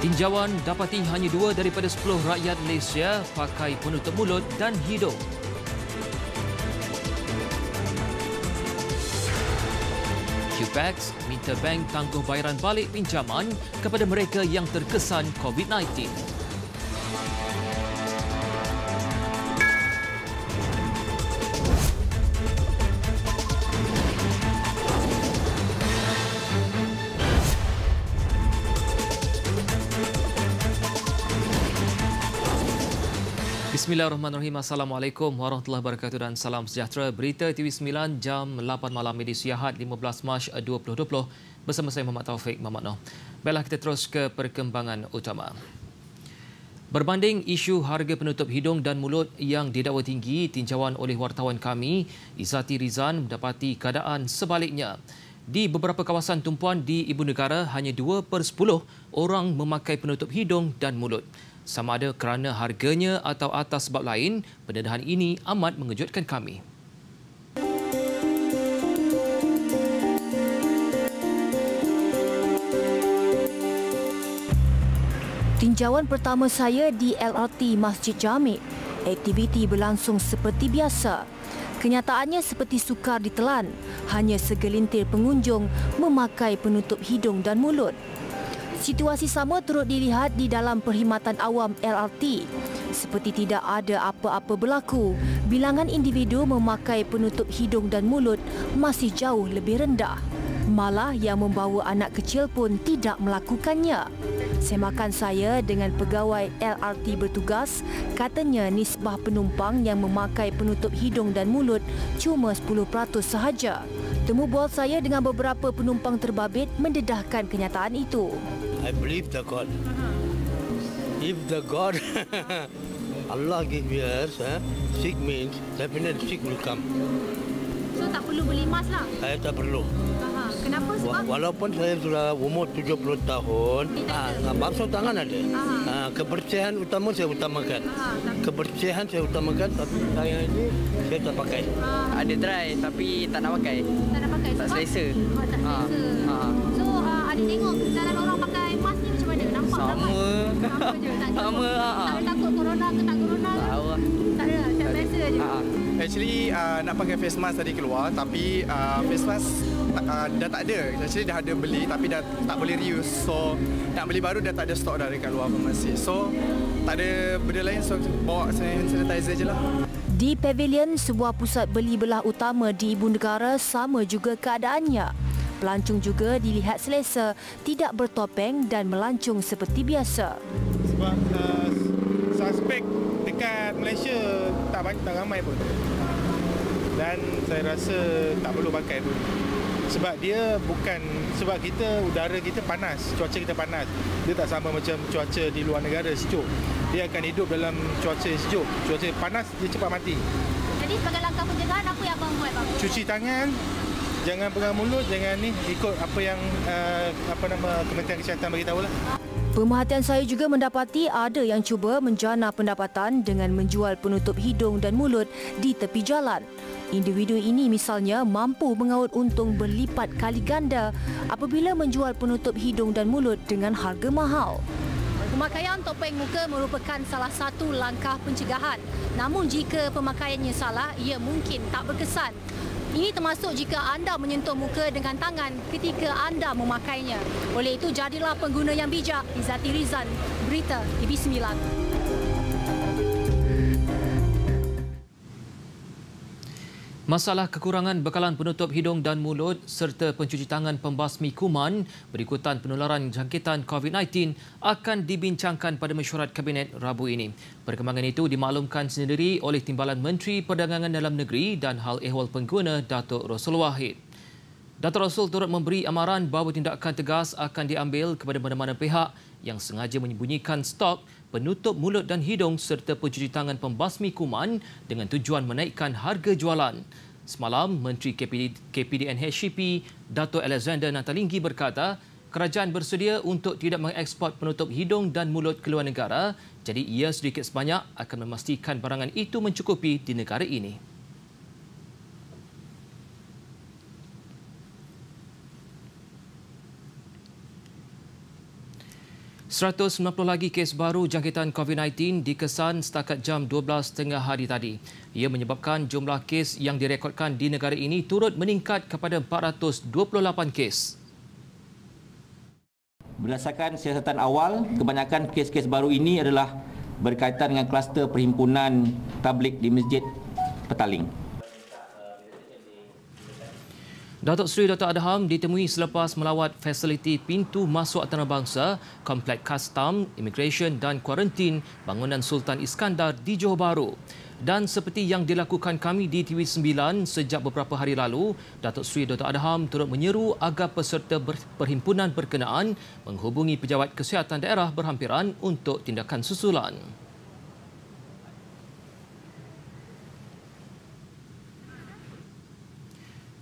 Tinjauan dapati hanya 2 daripada 10 rakyat Malaysia pakai penutup mulut dan hidung. QPAX minta bank tangguh bayaran balik pinjaman kepada mereka yang terkesan COVID-19. Bismillahirrahmanirrahim. Assalamualaikum warahmatullahi wabarakatuh dan salam sejahtera. Berita TV9 jam 8 malam edisi Ahad 15 Mac 2020 bersama saya Muhammad Taufik Muhammad Noh. Baiklah, kita terus ke perkembangan utama. Berbanding isu harga penutup hidung dan mulut yang didakwa tinggi, tinjauan oleh wartawan kami, Izzati Rizan mendapati keadaan sebaliknya. Di beberapa kawasan tumpuan di Ibu Negara, hanya 2/10 orang memakai penutup hidung dan mulut. Sama ada kerana harganya atau atas sebab lain, pendedahan ini amat mengejutkan kami. Tinjauan pertama saya di LRT Masjid Jamek. Aktiviti berlangsung seperti biasa. Kenyataannya seperti sukar ditelan. Hanya segelintir pengunjung memakai penutup hidung dan mulut. Situasi sama turut dilihat di dalam perkhidmatan awam LRT. Seperti tidak ada apa-apa berlaku, bilangan individu memakai penutup hidung dan mulut masih jauh lebih rendah. Malah yang membawa anak kecil pun tidak melakukannya. Semakan saya dengan pegawai LRT bertugas, katanya nisbah penumpang yang memakai penutup hidung dan mulut cuma 10% sahaja. Temu bual saya dengan beberapa penumpang terbabit mendedahkan kenyataan itu. I believe the God. If the God, Allah give us, sick means definitely sick will come. So tak perlu beli mask lah? Saya tak perlu. Kenapa? Sebab? Walaupun saya sudah umur 70 tahun, basuh tangan ada. Kebersihan utama saya utamakan. Kebersihan saya utamakan, tapi saya ini saya tak pakai. Ada dry tapi tak nak pakai. Tak nak pakai? Tak selesa. Tak selesa. So ada tengok kesedaran orang pakai mask ni macam mana? Nampak sama. Sama je. Sama. Tak ada takut corona ke tak corona ke? Tahu lah. Tak ada. Macam biasa je. Actually nak pakai face mask tadi keluar, tapi face mask dah tak ada. Actually dah ada beli tapi dah tak boleh reuse. So nak beli baru dah tak ada stok dah dekat luar farmasi. So tak ada benda lain, so bawa hand sanitizer je lah. Di pavilion, sebuah pusat beli belah utama di Ibu Negara, sama juga keadaannya. Pelancong juga dilihat selesa, tidak bertopeng dan melancong seperti biasa. Sebab suspek dekat Malaysia tak ramai pun. Dan saya rasa tak perlu pakai pun. Sebab dia bukan, sebab kita, udara kita panas, cuaca kita panas. Dia tak sama macam cuaca di luar negara sejuk. Dia akan hidup dalam cuaca sejuk. Cuaca panas, dia cepat mati. Jadi sebagai langkah pencegahan, apa yang abang buat, bang? Cuci tangan, jangan pegang mulut, jangan ni, ikut apa yang Kementerian Kesihatan bagi tahu lah. Pemerhatian saya juga mendapati ada yang cuba menjana pendapatan dengan menjual penutup hidung dan mulut di tepi jalan. Individu ini misalnya mampu mengaut untung berlipat kali ganda apabila menjual penutup hidung dan mulut dengan harga mahal. Pemakaian topeng muka merupakan salah satu langkah pencegahan. Namun jika pemakaiannya salah, ia mungkin tak berkesan. Ini termasuk jika anda menyentuh muka dengan tangan ketika anda memakainya. Oleh itu, jadilah pengguna yang bijak. Izzati Rizan, Berita TV9. Masalah kekurangan bekalan penutup hidung dan mulut serta pencuci tangan pembasmi kuman berikutan penularan jangkitan COVID-19 akan dibincangkan pada mesyuarat Kabinet Rabu ini. Perkembangan itu dimaklumkan sendiri oleh Timbalan Menteri Perdagangan Dalam Negeri dan Hal Ehwal Pengguna Datuk Rasul Wahid. Datuk Rasul turut memberi amaran bahawa tindakan tegas akan diambil kepada mana-mana pihak yang sengaja menyembunyikan stok penutup mulut dan hidung serta pencuci tangan pembasmi kuman dengan tujuan menaikkan harga jualan. Semalam, Menteri KPDN-HCP Dato' Alexander Nathalinggi berkata, kerajaan bersedia untuk tidak mengeksport penutup hidung dan mulut ke luar negara, jadi ia sedikit sebanyak akan memastikan barangan itu mencukupi di negara ini. 190 lagi kes baru jangkitan COVID-19 dikesan setakat jam 12.30 hari tadi. Ia menyebabkan jumlah kes yang direkodkan di negara ini turut meningkat kepada 428 kes. Berdasarkan siasatan awal, kebanyakan kes-kes baru ini adalah berkaitan dengan kluster perhimpunan tabligh di Masjid Petaling. Datuk Seri Dr. Adham ditemui selepas melawat fasiliti pintu masuk antarabangsa, Komplek Kastam, Immigration dan Kuarantin bangunan Sultan Iskandar di Johor Bahru. Dan seperti yang dilakukan kami di TV9 sejak beberapa hari lalu, Datuk Seri Dr. Adham turut menyeru agar peserta perhimpunan berkenaan menghubungi pejabat kesihatan daerah berhampiran untuk tindakan susulan.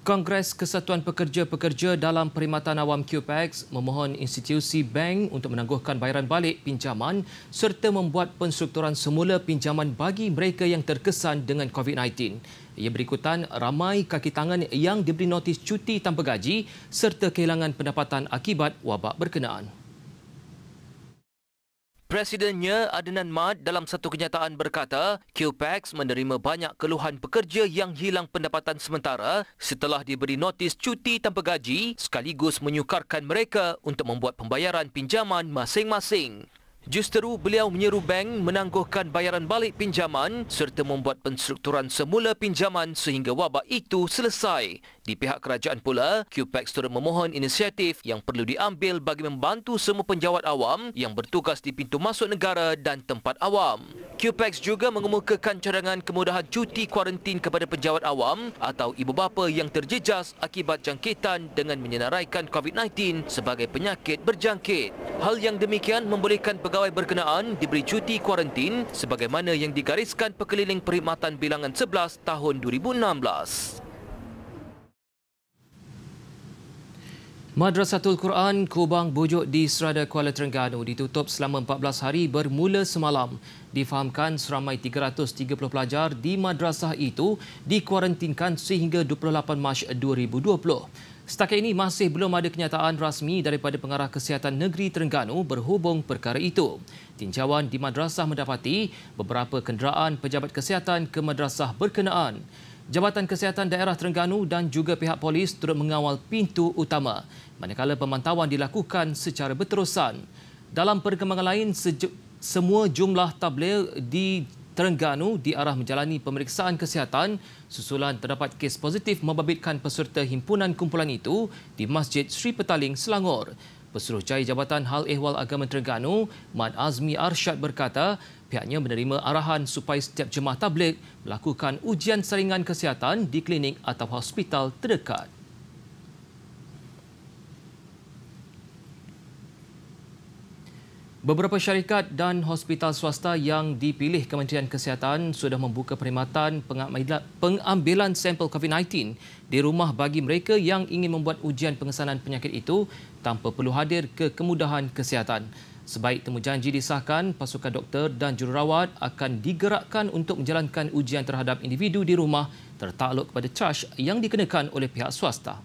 Kongres Kesatuan Pekerja-Pekerja dalam Perkhidmatan Awam QPEX memohon institusi bank untuk menangguhkan bayaran balik pinjaman serta membuat penstrukturan semula pinjaman bagi mereka yang terkesan dengan COVID-19. Ia berikutan ramai kaki tangan yang diberi notis cuti tanpa gaji serta kehilangan pendapatan akibat wabak berkenaan. Presidennya Adnan Mat dalam satu kenyataan berkata, QPEX menerima banyak keluhan pekerja yang hilang pendapatan sementara setelah diberi notis cuti tanpa gaji sekaligus menyukarkan mereka untuk membuat pembayaran pinjaman masing-masing. Justeru beliau menyeru bank menangguhkan bayaran balik pinjaman serta membuat penstrukturan semula pinjaman sehingga wabak itu selesai. Di pihak kerajaan pula, QPEX turut memohon inisiatif yang perlu diambil bagi membantu semua penjawat awam yang bertugas di pintu masuk negara dan tempat awam. QPEX juga mengemukakan cadangan kemudahan cuti kuarantin kepada penjawat awam atau ibu bapa yang terjejas akibat jangkitan dengan menyenaraikan COVID-19 sebagai penyakit berjangkit. Hal yang demikian membolehkan pegawai berkenaan diberi cuti kuarantin sebagaimana yang digariskan Pekeliling Perkhidmatan Bilangan 11 tahun 2016. Madrasatul Quran Kubang Bojok di Serada Kuala Terengganu ditutup selama 14 hari bermula semalam. Difahamkan seramai 330 pelajar di madrasah itu dikuarantinkan sehingga 28 Mac 2020. Setakat ini masih belum ada kenyataan rasmi daripada Pengarah Kesihatan Negeri Terengganu berhubung perkara itu. Tinjauan di madrasah mendapati beberapa kenderaan pejabat kesihatan ke madrasah berkenaan. Jabatan Kesihatan Daerah Terengganu dan juga pihak polis turut mengawal pintu utama, manakala pemantauan dilakukan secara berterusan. Dalam perkembangan lain, semua jumlah tabligh di Terengganu diarah menjalani pemeriksaan kesihatan susulan terdapat kes positif membabitkan peserta himpunan kumpulan itu di Masjid Sri Petaling, Selangor. Pesuruhjaya Jabatan Hal Ehwal Agama Terengganu, Mat Azmi Arsyad berkata, pihaknya menerima arahan supaya setiap jemaah tabligh melakukan ujian saringan kesihatan di klinik atau hospital terdekat. Beberapa syarikat dan hospital swasta yang dipilih Kementerian Kesihatan sudah membuka perkhidmatan pengambilan sampel COVID-19 di rumah bagi mereka yang ingin membuat ujian pengesanan penyakit itu tanpa perlu hadir ke kemudahan kesihatan. Sebaik temujanji disahkan, pasukan doktor dan jururawat akan digerakkan untuk menjalankan ujian terhadap individu di rumah tertakluk kepada caj yang dikenakan oleh pihak swasta.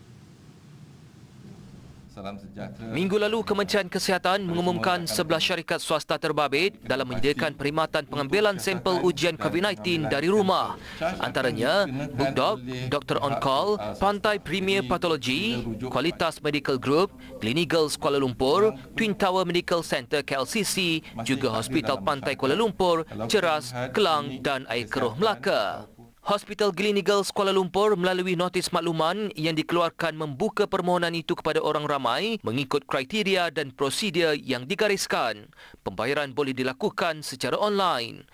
Minggu lalu, Kementerian Kesihatan mengumumkan 11 syarikat swasta terbabit dalam menyediakan perkhidmatan pengambilan sampel ujian COVID-19 dari rumah. Antaranya, Bukdoc, Dr. On Call, Pantai Premier Pathology, Kualitas Medical Group, Gleneagles Kuala Lumpur, Twin Tower Medical Center KLCC, juga Hospital Pantai Kuala Lumpur, Ceras, Kelang dan Air Keruh Melaka. Hospital Gleneagles Kuala Lumpur melalui notis makluman yang dikeluarkan membuka permohonan itu kepada orang ramai mengikut kriteria dan prosedur yang digariskan. Pembayaran boleh dilakukan secara online.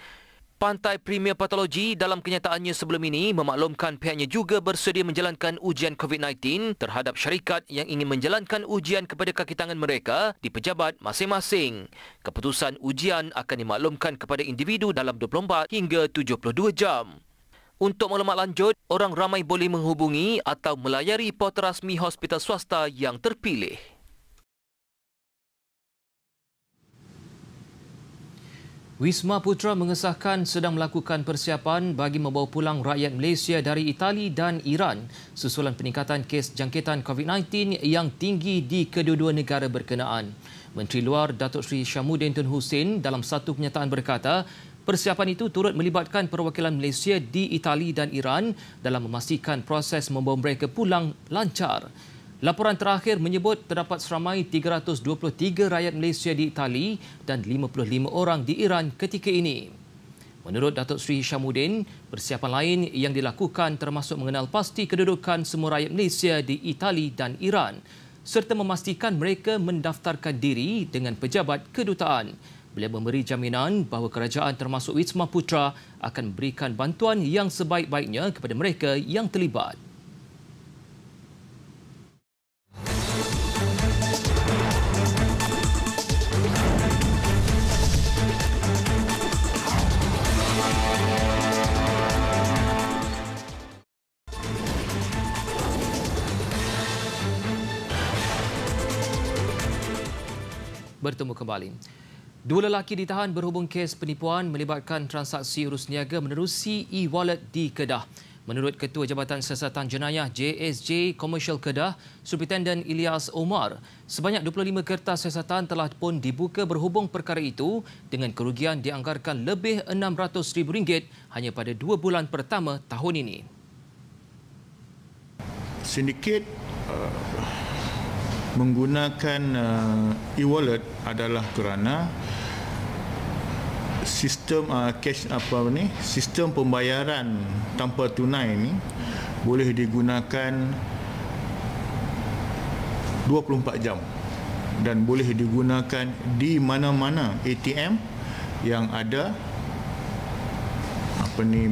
Pantai Premier Pathology dalam kenyataannya sebelum ini memaklumkan pihaknya juga bersedia menjalankan ujian COVID-19 terhadap syarikat yang ingin menjalankan ujian kepada kaki tangan mereka di pejabat masing-masing. Keputusan ujian akan dimaklumkan kepada individu dalam 24 hingga 72 jam. Untuk maklumat lanjut, orang ramai boleh menghubungi atau melayari portal rasmi hospital swasta yang terpilih. Wisma Putra mengesahkan sedang melakukan persiapan bagi membawa pulang rakyat Malaysia dari Itali dan Iran susulan peningkatan kes jangkitan COVID-19 yang tinggi di kedua-dua negara berkenaan. Menteri Luar Datuk Seri Syamuddin Tun Hussein dalam satu kenyataan berkata, persiapan itu turut melibatkan perwakilan Malaysia di Itali dan Iran dalam memastikan proses membawa mereka pulang lancar. Laporan terakhir menyebut terdapat seramai 323 rakyat Malaysia di Itali dan 55 orang di Iran ketika ini. Menurut Datuk Seri Syamuddin, persiapan lain yang dilakukan termasuk mengenal pasti kedudukan semua rakyat Malaysia di Itali dan Iran serta memastikan mereka mendaftarkan diri dengan pejabat kedutaan. Beliau memberi jaminan bahawa kerajaan termasuk Wisma Putra akan memberikan bantuan yang sebaik-baiknya kepada mereka yang terlibat. Bertemu kembali. Dua lelaki ditahan berhubung kes penipuan melibatkan transaksi urus niaga menerusi e-wallet di Kedah. Menurut Ketua Jabatan Siasatan Jenayah JSJ Komersial Kedah, Superintendent Ilyas Omar, sebanyak 25 kertas siasatan telah pun dibuka berhubung perkara itu dengan kerugian dianggarkan lebih RM600,000 hanya pada 2 bulan pertama tahun ini. Sindiket menggunakan e-wallet adalah kerana sistem sistem pembayaran tanpa tunai ini boleh digunakan 24 jam dan boleh digunakan di mana-mana ATM yang ada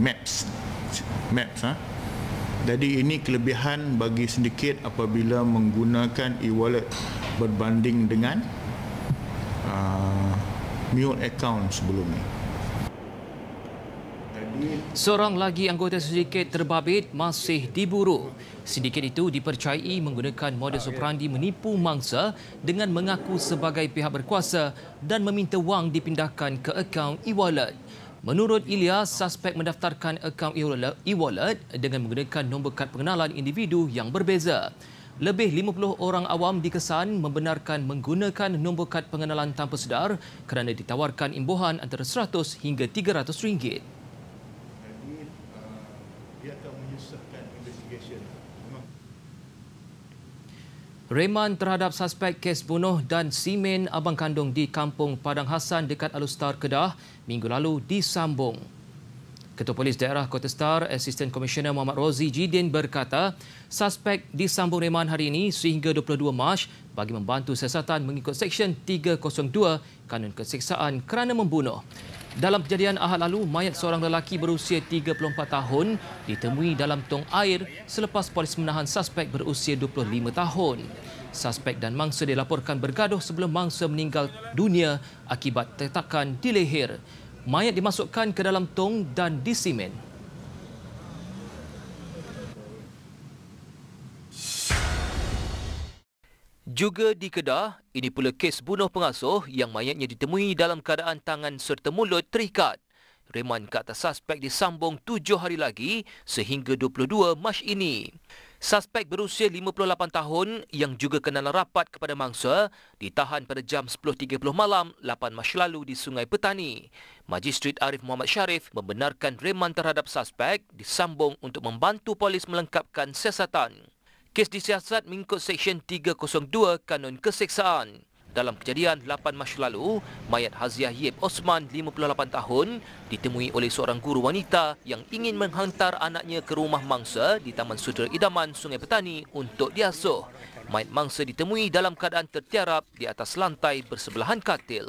maps. Jadi ini kelebihan bagi sindiket apabila menggunakan e-wallet berbanding dengan mule account sebelum ini. Seorang lagi anggota sindiket terbabit masih diburu. Sindiket itu dipercayai menggunakan modus operandi menipu mangsa dengan mengaku sebagai pihak berkuasa dan meminta wang dipindahkan ke akaun e-wallet. Menurut Ilyas, suspek mendaftarkan akaun e-wallet dengan menggunakan nombor kad pengenalan individu yang berbeza. Lebih 50 orang awam dikesan membenarkan menggunakan nombor kad pengenalan tanpa sedar kerana ditawarkan imbuhan antara RM100 hingga RM300. Reman terhadap suspek kes bunuh dan simen abang kandung di Kampung Padang Hassan dekat Alustar, Kedah minggu lalu disambung. Ketua Polis Daerah Kota Star, Asisten Komisioner Muhammad Rozi Jidin berkata, suspek disambung reman hari ini sehingga 22 Mac bagi membantu siasatan mengikut Seksyen 302 Kanun Keseksaan kerana membunuh. Dalam kejadian Ahad lalu, mayat seorang lelaki berusia 34 tahun ditemui dalam tong air selepas polis menahan suspek berusia 25 tahun. Suspek dan mangsa dilaporkan bergaduh sebelum mangsa meninggal dunia akibat tetakan di leher. Mayat dimasukkan ke dalam tong dan disimen. Juga di Kedah, ini pula kes bunuh pengasuh yang mayatnya ditemui dalam keadaan tangan serta mulut terikat. Reman ke atas suspek disambung 7 hari lagi sehingga 22 Mac ini. Suspek berusia 58 tahun yang juga kenal rapat kepada mangsa ditahan pada jam 10.30 malam 8 Mac lalu di Sungai Petani. Magistrat Arif Muhammad Sharif membenarkan reman terhadap suspek disambung untuk membantu polis melengkapkan siasatan. Kes disiasat mengikut Seksyen 302 Kanun Keseksaan. Dalam kejadian 8 Mac lalu, mayat Haziah Yip Osman, 58 tahun, ditemui oleh seorang guru wanita yang ingin menghantar anaknya ke rumah mangsa di Taman Sutera Idaman, Sungai Petani untuk diasuh. Mayat mangsa ditemui dalam keadaan tertiarap di atas lantai bersebelahan katil.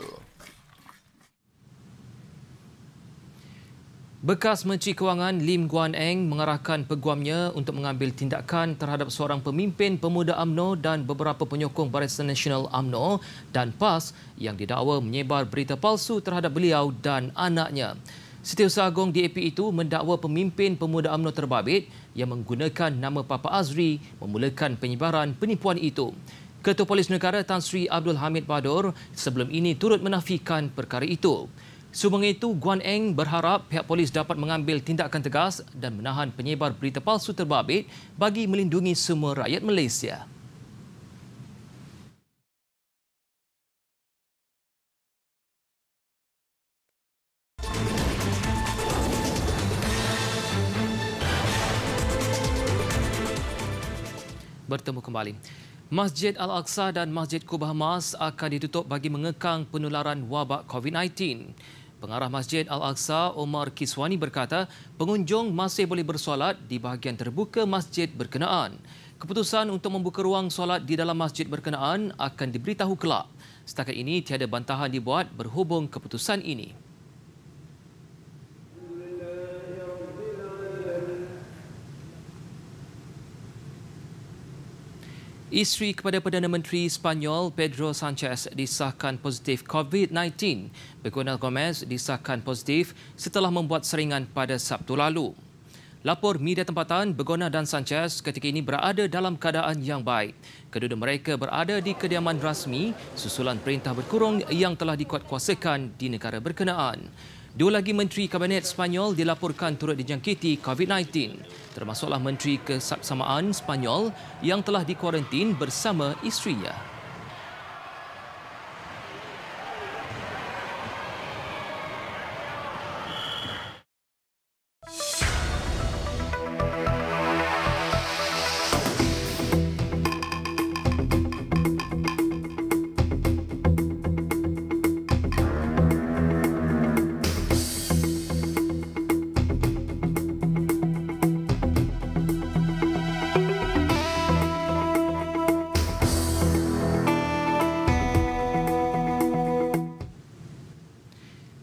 Bekas Menteri Kewangan Lim Guan Eng mengarahkan peguamnya untuk mengambil tindakan terhadap seorang pemimpin pemuda UMNO dan beberapa penyokong Barisan Nasional UMNO dan PAS yang didakwa menyebar berita palsu terhadap beliau dan anaknya. Setiausaha Agong DAP itu mendakwa pemimpin pemuda UMNO terbabit yang menggunakan nama Papa Azri memulakan penyebaran penipuan itu. Ketua Polis Negara Tan Sri Abdul Hamid Badur sebelum ini turut menafikan perkara itu. Sementara itu, Guan Eng berharap pihak polis dapat mengambil tindakan tegas dan menahan penyebar berita palsu terbabit bagi melindungi semua rakyat Malaysia. Bertemu kembali. Masjid Al-Aqsa dan Masjid Kubah Mas akan ditutup bagi mengekang penularan wabak COVID-19. Pengarah Masjid Al-Aqsa, Omar Kiswani berkata, pengunjung masih boleh bersolat di bahagian terbuka masjid berkenaan. Keputusan untuk membuka ruang solat di dalam masjid berkenaan akan diberitahu kelak. Setakat ini tiada bantahan dibuat berhubung keputusan ini. Isteri kepada Perdana Menteri Sepanyol Pedro Sanchez disahkan positif COVID-19. Begoña Gomez disahkan positif setelah membuat seringan pada Sabtu lalu. Lapor media tempatan, Begoña dan Sanchez ketika ini berada dalam keadaan yang baik. Kedua mereka berada di kediaman rasmi susulan perintah berkurung yang telah dikuatkuasakan di negara berkenaan. Dua lagi Menteri Kabinet Sepanyol dilaporkan turut dijangkiti COVID-19, termasuklah Menteri Kesesamaan Sepanyol yang telah dikuarantin bersama isterinya.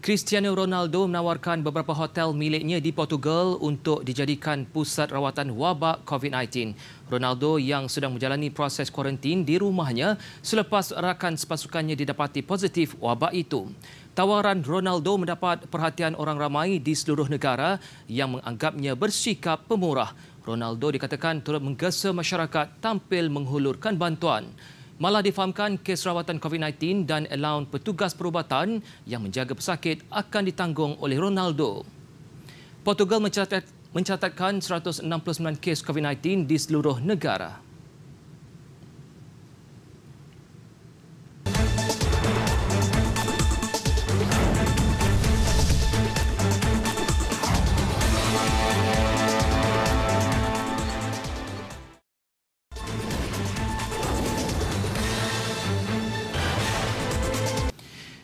Cristiano Ronaldo menawarkan beberapa hotel miliknya di Portugal untuk dijadikan pusat rawatan wabak COVID-19. Ronaldo yang sedang menjalani proses kuarantin di rumahnya selepas rakan sepasukannya didapati positif wabak itu. Tawaran Ronaldo mendapat perhatian orang ramai di seluruh negara yang menganggapnya bersikap pemurah. Ronaldo dikatakan turut menggesa masyarakat tampil menghulurkan bantuan. Malah difahamkan kes rawatan COVID-19 dan alaun petugas perubatan yang menjaga pesakit akan ditanggung oleh Ronaldo. Portugal mencatatkan 169 kes COVID-19 di seluruh negara.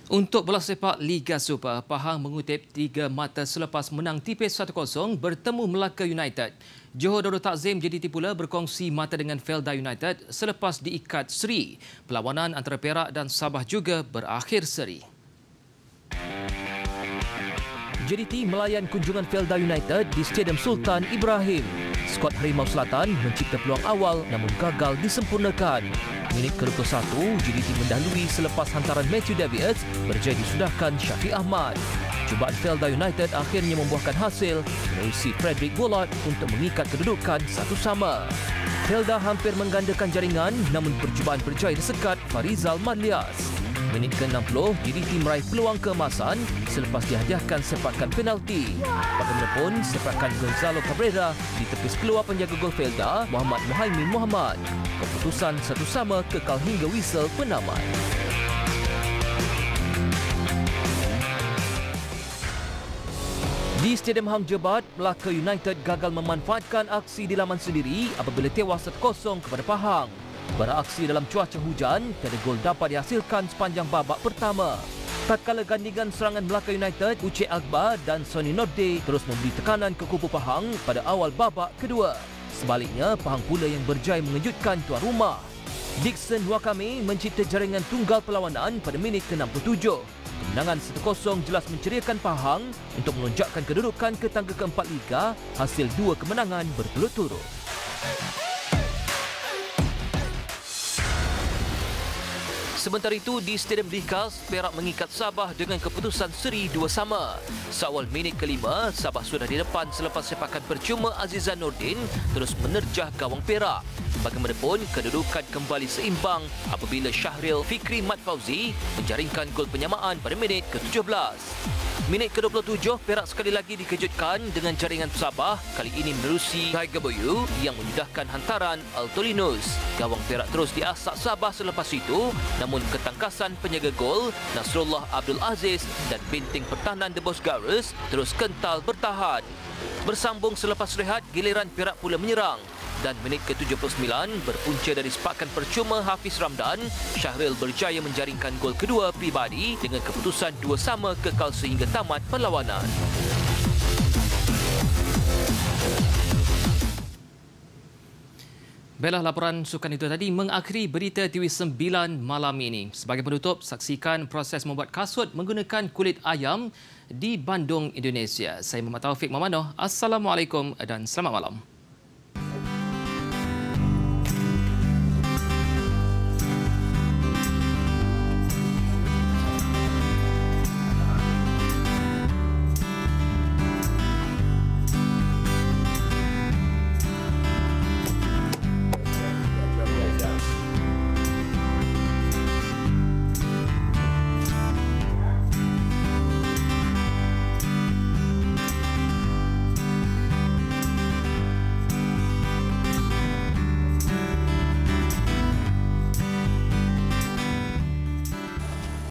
Untuk bola sepak Liga Super, Pahang mengutip 3 mata selepas menang tipis 1-0 bertemu Melaka United. Johor Darul Takzim JDT pula berkongsi mata dengan Felda United selepas diikat seri. Perlawanan antara Perak dan Sabah juga berakhir seri. JDT melayan kunjungan Felda United di Stadium Sultan Ibrahim. Skuad Harimau Selatan mencipta peluang awal namun gagal disempurnakan. Minit ke-21, JDT mendahului selepas hantaran Matthew Davies berjaya disudahkan Syafiq Ahmad. Cubaan Felda United akhirnya membuahkan hasil menerusi Frederick Bullard untuk mengikat kedudukan 1-1. Felda hampir menggandakan jaringan namun percubaan berjaya disekat Farizal Madlias. Minit ke-60, JDT meraih peluang keemasan selepas dihadiahkan sepakan penalti. Bagaimanapun, sepakan Gonzalo Cabrera ditepis keluar penjaga gol Felda, Muhammad Muhaimin Muhammad. Keputusan 1-1 kekal hingga whistle penamat. Di Stadium Hang Jebat, Melaka United gagal memanfaatkan aksi di laman sendiri apabila tewas 1-0 kepada Pahang. Beraksi dalam cuaca hujan, tiada gol dapat dihasilkan sepanjang babak pertama. Tatkala gandingan serangan Melaka United, Uche Akbar dan Sonny Norde terus memberi tekanan ke kubu Pahang pada awal babak kedua. Sebaliknya, Pahang pula yang berjaya mengejutkan tuan rumah. Dixon Wakame mencipta jaringan tunggal perlawanan pada minit ke-67. Kemenangan 1-0 jelas menceriakan Pahang untuk melonjakkan kedudukan ke tangga keempat Liga hasil 2 kemenangan berturut-turut. Sementara itu, di Stadium Dikas, Perak mengikat Sabah dengan keputusan seri 2-2. Seawal minit ke-5, Sabah sudah di depan selepas sepakan percuma Azizan Nordin terus menerjah gawang Perak. Bagaimanapun, kedudukan kembali seimbang apabila Syahril Fikri Mat Fauzi menjaringkan gol penyamaan pada minit ke-17. Minit ke-27, Perak sekali lagi dikejutkan dengan jaringan Sabah, kali ini menerusi Tiger Boyu yang menyudahkan hantaran Altolinus. Gawang Perak terus diasak Sabah selepas itu, namun ketangkasan penjaga gol Nasrullah Abdul Aziz dan benteng pertahanan The Bosgarus terus kental bertahan. Bersambung selepas rehat, giliran Perak pula menyerang. Dan minit ke-79 berpunca dari sepakan percuma Hafiz Ramdan, Syahril berjaya menjaringkan gol kedua pribadi dengan keputusan 2-2 kekal sehingga tamat perlawanan. Baiklah, laporan sukan itu tadi mengakhiri berita TV9 malam ini. Sebagai penutup, saksikan proses membuat kasut menggunakan kulit ayam di Bandung, Indonesia. Saya Muhammad Taufik Mamanoh. Assalamualaikum dan selamat malam.